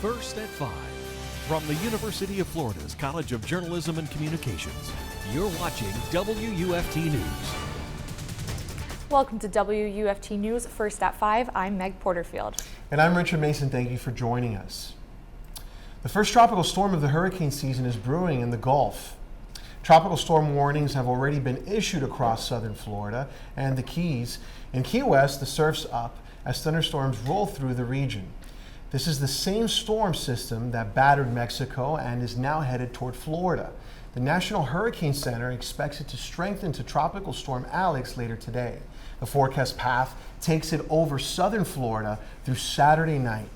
First at 5. From the University of Florida's College of Journalism and Communications, you're watching WUFT News. Welcome to WUFT News First at 5. I'm Meg Porterfield. And I'm Richard Mason. Thank you for joining us. The first tropical storm of the hurricane season is brewing in the Gulf. Tropical storm warnings have already been issued across southern Florida and the Keys. In Key West, the surf's up as thunderstorms roll through the region. This is the same storm system that battered Mexico and is now headed toward Florida. The National Hurricane Center expects it to strengthen to Tropical Storm Alex later today. The forecast path takes it over southern Florida through Saturday night.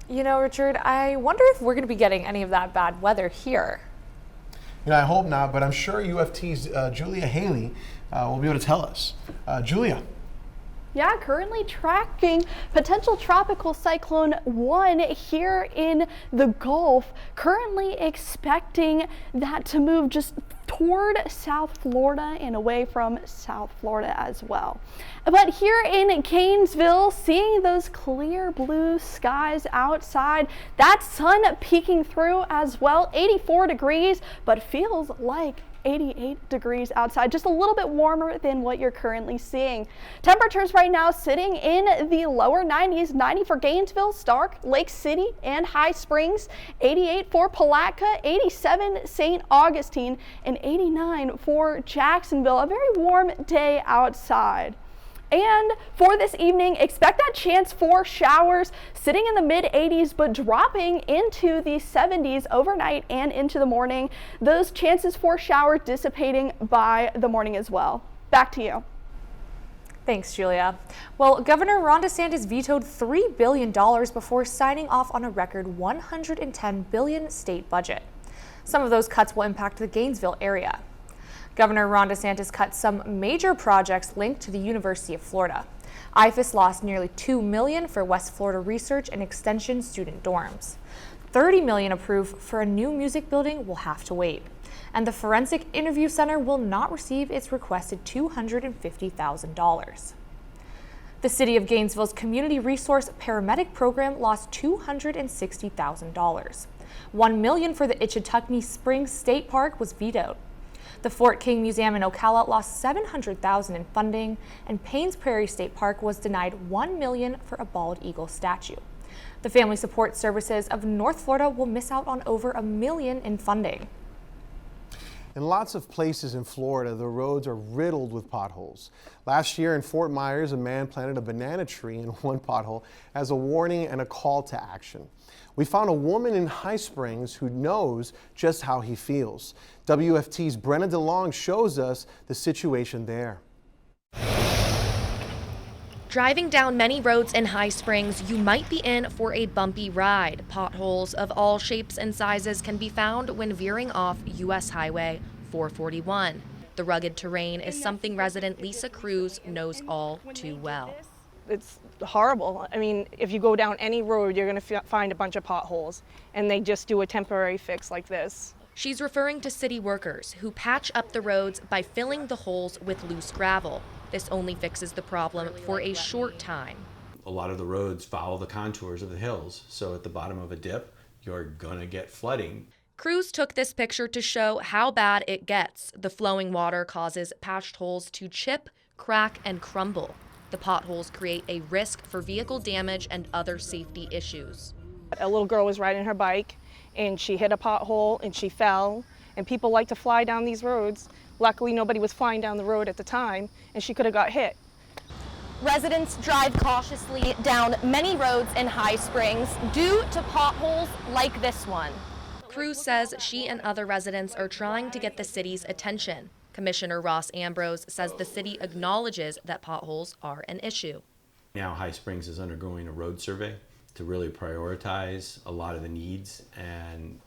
You know, Richard, I wonder if we're going to be getting any of that bad weather here. I hope not, but I'm sure UFT's Julia Haley will be able to tell us. Julia. Yeah, currently tracking potential tropical cyclone 1 here in the Gulf. Currently expecting that to move just toward South Florida and away from South Florida as well. But here in Gainesville, seeing those clear blue skies outside, that sun peeking through as well, 84 degrees, but feels like 88 degrees outside, just a little bit warmer than what you're currently seeing. Temperatures right now sitting in the lower 90s, 90 for Gainesville, Stark, Lake City, and High Springs, 88 for Palatka, 87 St. Augustine, and 89 for Jacksonville. A very warm day outside. And for this evening, expect that chance for showers sitting in the mid-80s, but dropping into the 70s overnight and into the morning. Those chances for showers dissipating by the morning as well. Back to you. Thanks, Julia. Well, Governor Ron DeSantis vetoed $3 billion before signing off on a record $110 billion state budget. Some of those cuts will impact the Gainesville area. Governor Ron DeSantis cut some major projects linked to the University of Florida. IFAS lost nearly $2 million for West Florida research and extension student dorms. $30 million approved for a new music building will have to wait. And the Forensic Interview Center will not receive its requested $250,000. The City of Gainesville's Community Resource Paramedic Program lost $260,000. $1 million for the Ichetucknee Springs State Park was vetoed. The Fort King Museum in Ocala lost $700,000 in funding, and Paynes Prairie State Park was denied $1 million for a bald eagle statue. The Family Support Services of North Florida will miss out on over $1 million in funding. In lots of places in Florida, the roads are riddled with potholes. Last year in Fort Myers, a man planted a banana tree in one pothole as a warning and a call to action. We found a woman in High Springs who knows just how he feels. WFT's Brenna DeLong shows us the situation there. Driving down many roads in High Springs, you might be in for a bumpy ride. Potholes of all shapes and sizes can be found when veering off U.S. Highway 441. The rugged terrain is something resident Lisa Cruz knows all too well. It's horrible. I mean, if you go down any road, you're going to find a bunch of potholes, and they just do a temporary fix like this. She's referring to city workers who patch up the roads by filling the holes with loose gravel. This only fixes the problem for a short time. A lot of the roads follow the contours of the hills, so at the bottom of a dip, you're gonna get flooding. Cruz took this picture to show how bad it gets. The flowing water causes patched holes to chip, crack, and crumble. The potholes create a risk for vehicle damage and other safety issues. A little girl was riding her bike, and she hit a pothole, and she fell, and people like to fly down these roads. Luckily, nobody was flying down the road at the time, and she could have got hit. Residents drive cautiously down many roads in High Springs due to potholes like this one. Cruz says she and other residents are trying to get the city's attention. Commissioner Ross Ambrose says the city acknowledges that potholes are an issue. Now High Springs is undergoing a road survey to really prioritize a lot of the needs, and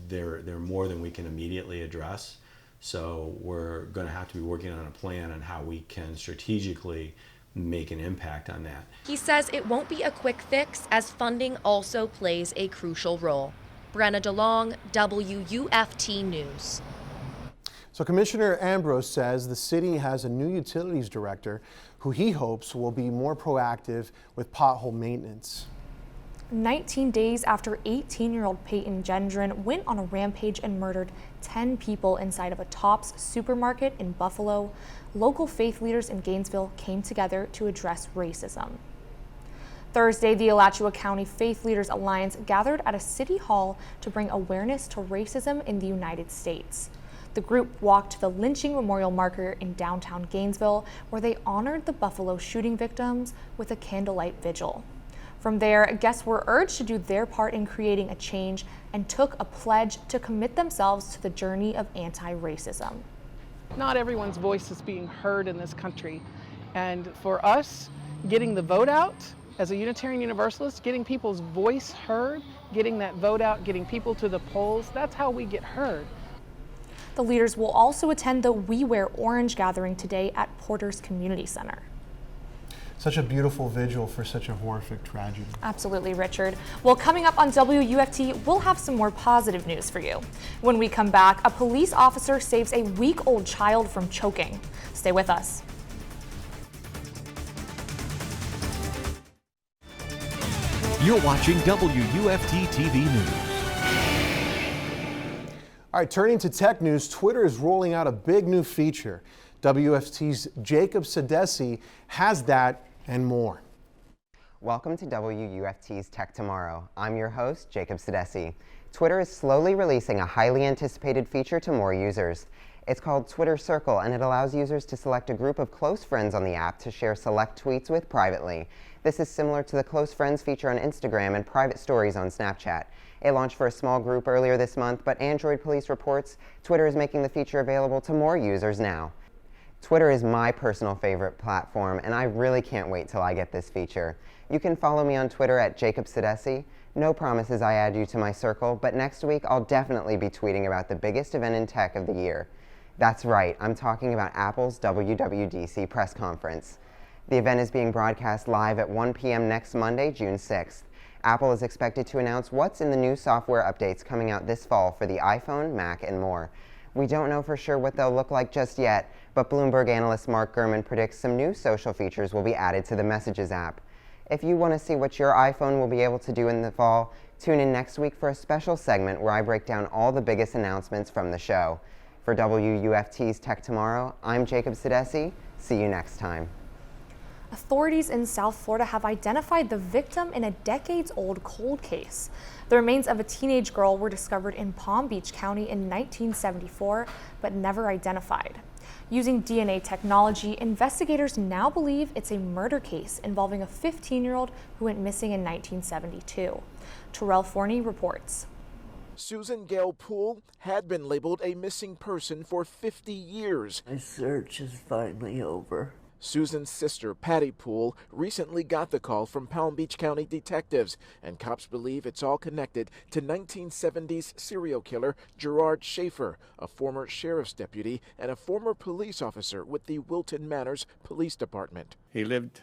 they're more than we can immediately address. So we're going to have to be working on a plan on how we can strategically make an impact on that. He says it won't be a quick fix, as funding also plays a crucial role. Brenna DeLong, WUFT News. So Commissioner Ambrose says the city has a new utilities director who he hopes will be more proactive with pothole maintenance. 19 days after 18-year-old Peyton Gendron went on a rampage and murdered 10 people inside of a Tops supermarket in Buffalo, local faith leaders in Gainesville came together to address racism. Thursday, the Alachua County Faith Leaders Alliance gathered at a city hall to bring awareness to racism in the United States. The group walked to the lynching memorial marker in downtown Gainesville, where they honored the Buffalo shooting victims with a candlelight vigil. From there, guests were urged to do their part in creating a change and took a pledge to commit themselves to the journey of anti-racism. Not everyone's voice is being heard in this country. And for us, getting the vote out, as a Unitarian Universalist, getting people's voice heard, getting that vote out, getting people to the polls, that's how we get heard. The leaders will also attend the We Wear Orange gathering today at Porter's Community Center. Such a beautiful vigil for such a horrific tragedy. Absolutely, Richard. Well, coming up on WUFT, we'll have some more positive news for you. When we come back, a police officer saves a week-old child from choking. Stay with us. You're watching WUFT TV News. All right, turning to tech news, Twitter is rolling out a big new feature. WFT's Jacob Sadesi has that and more. Welcome to WUFT's Tech Tomorrow. I'm your host, Jacob Sadesi. Twitter is slowly releasing a highly anticipated feature to more users. It's called Twitter Circle, and it allows users to select a group of close friends on the app to share select tweets with privately. This is similar to the Close Friends feature on Instagram and Private Stories on Snapchat. It launched for a small group earlier this month, but Android Police reports Twitter is making the feature available to more users now. Twitter is my personal favorite platform, and I really can't wait till I get this feature. You can follow me on Twitter at Jacob Sadesi. No promises I add you to my circle, but next week I'll definitely be tweeting about the biggest event in tech of the year. That's right, I'm talking about Apple's WWDC press conference. The event is being broadcast live at 1 p.m. next Monday, June 6th. Apple is expected to announce what's in the new software updates coming out this fall for the iPhone, Mac, and more. We don't know for sure what they'll look like just yet, but Bloomberg analyst Mark Gurman predicts some new social features will be added to the Messages app. If you want to see what your iPhone will be able to do in the fall, tune in next week for a special segment where I break down all the biggest announcements from the show. For WUFT's Tech Tomorrow, I'm Jacob Sadesi. See you next time. Authorities in South Florida have identified the victim in a decades-old cold case. The remains of a teenage girl were discovered in Palm Beach County in 1974, but never identified. Using DNA technology, investigators now believe it's a murder case involving a 15-year-old who went missing in 1972. Terrell Forney reports. Susan Gail Poole had been labeled a missing person for 50 years. My search is finally over. Susan's sister, Patty Poole, recently got the call from Palm Beach County detectives, and cops believe it's all connected to 1970s serial killer Gerard Schaefer, a former sheriff's deputy and a former police officer with the Wilton Manors Police Department. He lived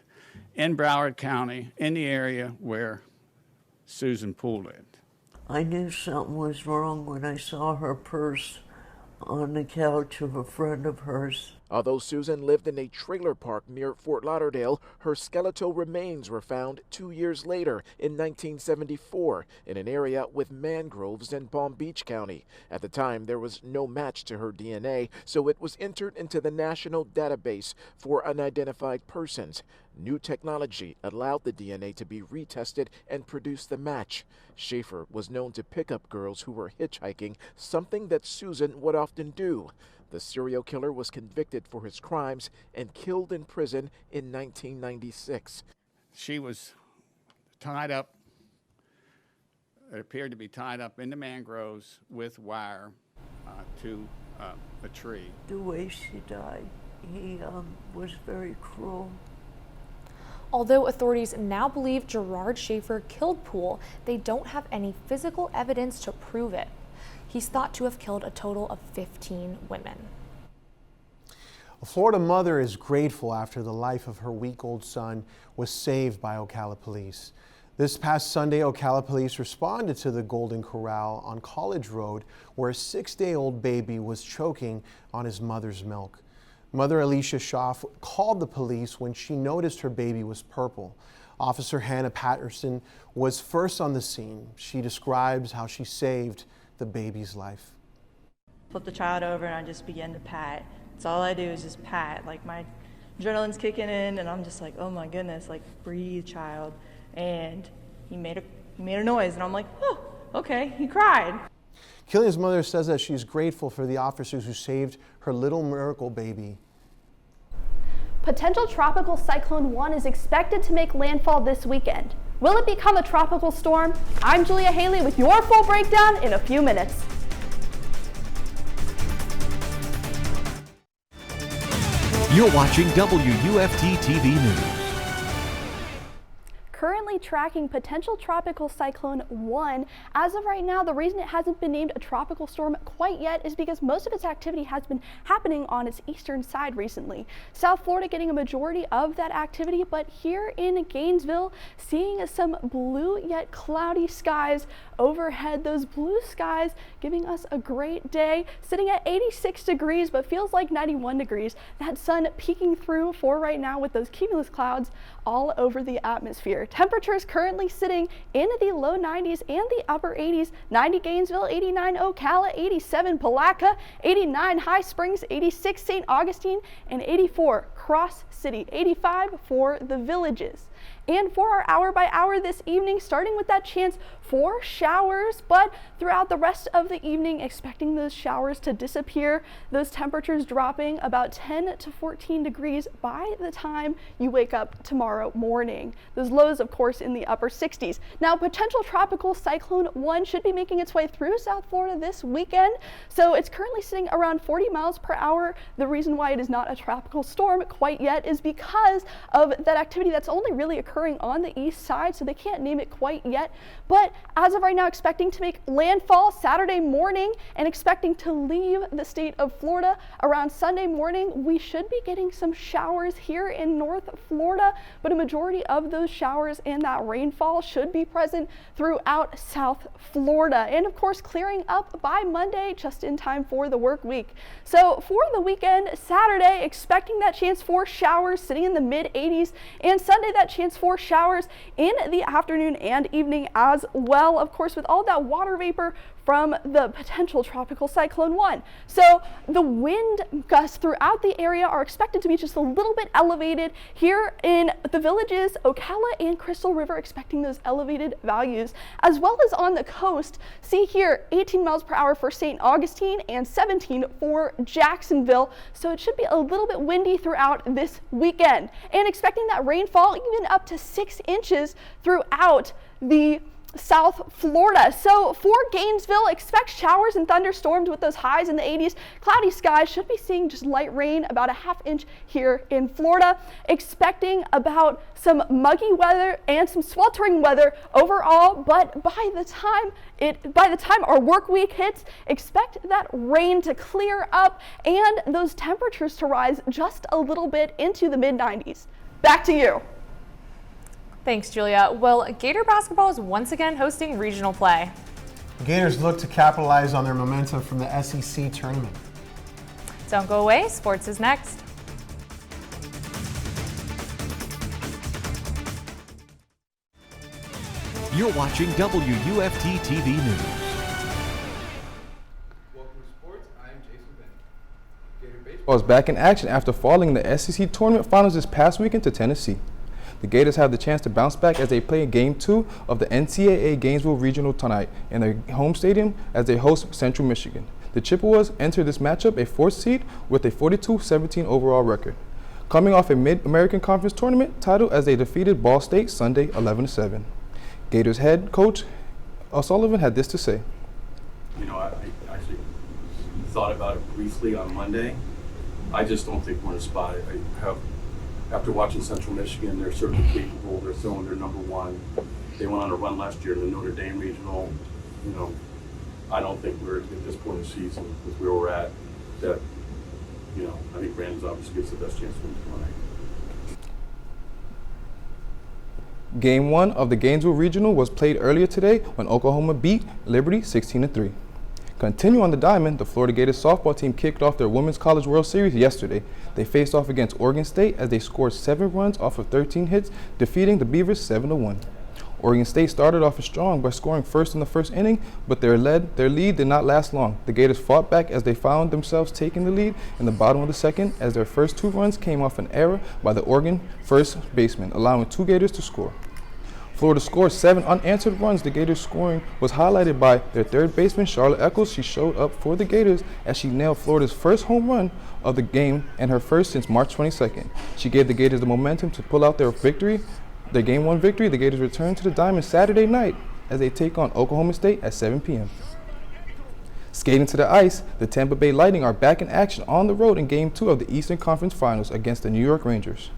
in Broward County, in the area where Susan Poole lived. I knew something was wrong when I saw her purse on the couch of a friend of hers. Although Susan lived in a trailer park near Fort Lauderdale, her skeletal remains were found 2 years later in 1974 in an area with mangroves in Palm Beach County. At the time, there was no match to her DNA, so it was entered into the National Database for Unidentified Persons. New technology allowed the DNA to be retested and produce the match. Schaefer was known to pick up girls who were hitchhiking, something that Susan would often do. The serial killer was convicted for his crimes and killed in prison in 1996. She was tied up, it appeared to be tied up in the mangroves with wire to a tree. The way she died, he was very cruel. Although authorities now believe Gerard Schaefer killed Poole, they don't have any physical evidence to prove it. He's thought to have killed a total of 15 women. A Florida mother is grateful after the life of her week-old son was saved by Ocala police. This past Sunday, Ocala police responded to the Golden Corral on College Road, where a 6-day-old baby was choking on his mother's milk. Mother Alicia Schaff called the police when she noticed her baby was purple. Officer Hannah Patterson was first on the scene. She describes how she saved the baby's life. Flip the child over and I just begin to pat. That's all I do is just pat. Like my adrenaline's kicking in and I'm just like, oh my goodness, like breathe, child. And he made a noise and I'm like, oh, okay, he cried. Killian's mother says that she's grateful for the officers who saved her little miracle baby. Potential tropical cyclone 1 is expected to make landfall this weekend. Will it become a tropical storm? I'm Julia Haley with your full breakdown in a few minutes. You're watching WUFT TV News. Currently tracking potential tropical cyclone 1. As of right now, the reason it hasn't been named a tropical storm quite yet is because most of its activity has been happening on its eastern side recently. South Florida getting a majority of that activity, but here in Gainesville, seeing some blue yet cloudy skies overhead. Those blue skies giving us a great day, sitting at 86 degrees, but feels like 91 degrees. That sun peeking through for right now with those cumulus clouds all over the atmosphere. Temperatures currently sitting in the low 90s and the upper 80s. 90 Gainesville, 89 Ocala, 87 Palatka, 89 High Springs, 86 St. Augustine, and 84 Cross City, 85 for the Villages. And for our hour by hour this evening, starting with that chance for showers, but throughout the rest of the evening, expecting those showers to disappear, those temperatures dropping about 10 to 14 degrees by the time you wake up tomorrow morning. Those lows, of course, in the upper 60s. Now, potential tropical cyclone 1 should be making its way through South Florida this weekend, so it's currently sitting around 40 miles per hour. The reason why it is not a tropical storm quite yet is because of that activity that's only really occurring on the east side, so they can't name it quite yet. But as of right now, expecting to make landfall Saturday morning and expecting to leave the state of Florida around Sunday morning. We should be getting some showers here in North Florida, but a majority of those showers and that rainfall should be present throughout South Florida. And of course, clearing up by Monday, just in time for the work week. So for the weekend, Saturday, expecting that chance for showers sitting in the mid 80s, and Sunday, that chance for showers in the afternoon and evening as well, of course, with all that water vapor from the potential tropical cyclone 1. So the wind gusts throughout the area are expected to be just a little bit elevated here in the Villages, Ocala and Crystal River, expecting those elevated values, as well as on the coast. See here, 18 miles per hour for St. Augustine and 17 for Jacksonville. So it should be a little bit windy throughout this weekend, and expecting that rainfall even up to 6 inches throughout the South Florida. So for Gainesville, expect showers and thunderstorms with those highs in the 80s. Cloudy skies, should be seeing just light rain, about a half inch here in Florida. Expecting about some muggy weather and some sweltering weather overall, but by the time our work week hits, expect that rain to clear up and those temperatures to rise just a little bit into the mid 90s. Back to you. Thanks, Julia. Well, Gator basketball is once again hosting regional play. The Gators look to capitalize on their momentum from the SEC tournament. Don't go away, sports is next. You're watching WUFT TV News. Welcome to sports. I'm Jason Bennett. Gator baseball is back in action after falling in the SEC tournament finals this past weekend to Tennessee. The Gators have the chance to bounce back as they play Game 2 of the NCAA Gainesville Regional tonight in their home stadium as they host Central Michigan. The Chippewas enter this matchup a 4th seed with a 42-17 overall record, coming off a Mid-American Conference tournament title as they defeated Ball State Sunday 11-7. Gators head coach O'Sullivan had this to say. You know, I actually thought about it briefly on Monday. I just don't think we're in a spot. After watching Central Michigan, they're certainly capable. They're throwing their number one. They went on a run last year in the Notre Dame Regional. You know, I don't think we're at this point in the season with where we're at that, you know, I think Brandon's obviously gets the best chance to win tonight. Game 1 of the Gainesville Regional was played earlier today when Oklahoma beat Liberty 16-3. continue on the diamond, the Florida Gators softball team kicked off their Women's College World Series yesterday. They faced off against Oregon State as they scored 7 runs off of 13 hits, defeating the Beavers 7-1. Oregon State started off strong by scoring first in the first inning, but their lead did not last long. The Gators fought back as they found themselves taking the lead in the bottom of the second as their first 2 runs came off an error by the Oregon first baseman, allowing 2 Gators to score. Florida scored 7 unanswered runs. The Gators scoring was highlighted by their third baseman, Charlotte Eccles. She showed up for the Gators as she nailed Florida's first home run of the game and her first since March 22nd. She gave the Gators the momentum to pull out their victory. Their Game 1 victory. The Gators return to the diamond Saturday night as they take on Oklahoma State at 7 p.m. Skating to the ice, the Tampa Bay Lightning are back in action on the road in Game 2 of the Eastern Conference Finals against the New York Rangers.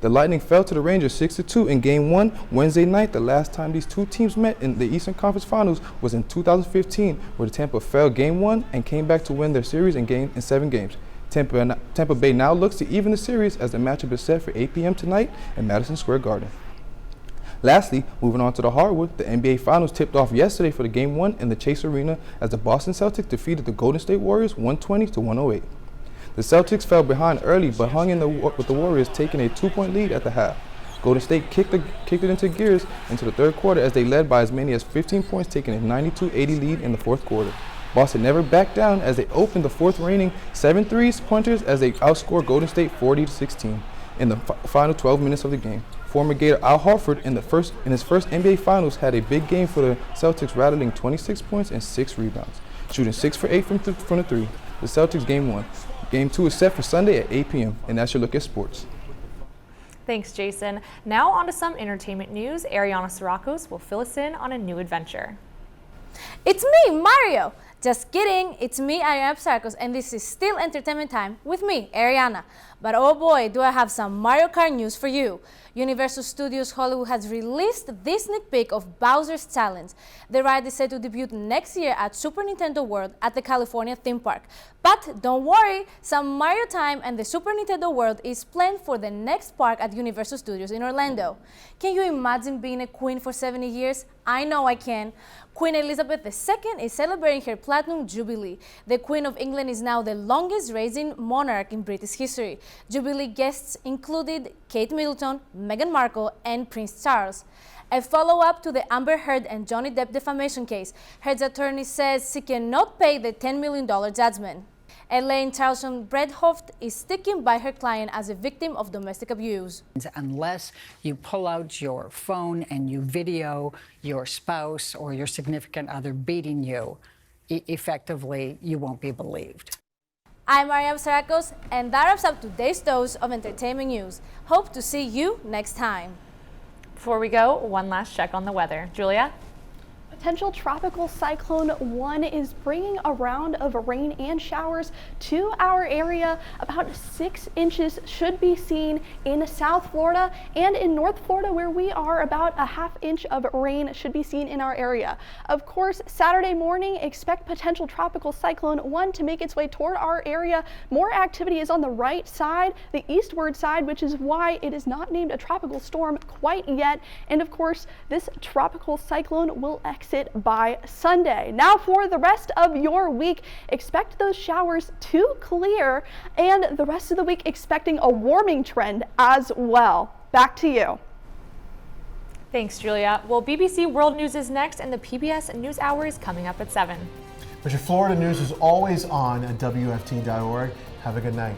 The Lightning fell to the Rangers 6-2 in Game 1 Wednesday night. The last time these two teams met in the Eastern Conference Finals was in 2015, where the Tampa fell Game 1 and came back to win their series in 7 games. Tampa Bay now looks to even the series as the matchup is set for 8 p.m. tonight in Madison Square Garden. Lastly, moving on to the hardwood, the NBA Finals tipped off yesterday for the Game 1 in the Chase Arena as the Boston Celtics defeated the Golden State Warriors 120-108. The Celtics fell behind early but hung in with the Warriors taking a 2-point lead at the half. Golden State kicked it into gears into the third quarter as they led by as many as 15 points, taking a 92-80 lead in the fourth quarter. Boston never backed down as they opened the fourth reigning 7 3-pointers as they outscored Golden State 40-16 in the final 12 minutes of the game. Former Gator Al Horford in his first NBA Finals had a big game for the Celtics, rattling 26 points and 6 rebounds, shooting 6 for 8 from the 3. The Celtics Game 1. Game 2 is set for Sunday at 8 p.m. And that's your look at sports. Thanks, Jason. Now on to some entertainment news. Ariana Sirakos will fill us in on a new adventure. It's me, Mario! Just kidding, it's me, Ariana Sirakos, and this is still entertainment time with me, Ariana. But oh boy, do I have some Mario Kart news for you. Universal Studios Hollywood has released this sneak peek of Bowser's Challenge. The ride is set to debut next year at Super Nintendo World at the California theme park. But don't worry, some Mario time and the Super Nintendo World is planned for the next park at Universal Studios in Orlando. Can you imagine being a queen for 70 years? I know I can. Queen Elizabeth II is celebrating her Platinum Jubilee. The Queen of England is now the longest reigning monarch in British history. Jubilee guests included Kate Middleton, Meghan Markle, and Prince Charles. A follow-up to the Amber Heard and Johnny Depp defamation case, Heard's attorney says she cannot pay the $10 million judgment. Elaine Charlson-Bredhoft is sticking by her client as a victim of domestic abuse. Unless you pull out your phone and you video your spouse or your significant other beating you, effectively, you won't be believed. I'm Ariana Sirakos, and that wraps up today's dose of entertainment news. Hope to see you next time. Before we go, one last check on the weather. Julia? Potential tropical cyclone 1 is bringing a round of rain and showers to our area. About 6 inches should be seen in South Florida, and in North Florida where we are, about a ½ inch of rain should be seen in our area. Of course, Saturday morning, expect potential tropical cyclone 1 to make its way toward our area. More activity is on the right side, the eastward side, which is why it is not named a tropical storm quite yet. And of course, this tropical cyclone will exit by Sunday. Now for the rest of your week, expect those showers to clear, and the rest of the week expecting a warming trend as well. Back to you. Thanks, Julia. Well, BBC World News is next, and the PBS NewsHour is coming up at 7. But your Florida news is always on at WFT.org. Have a good night.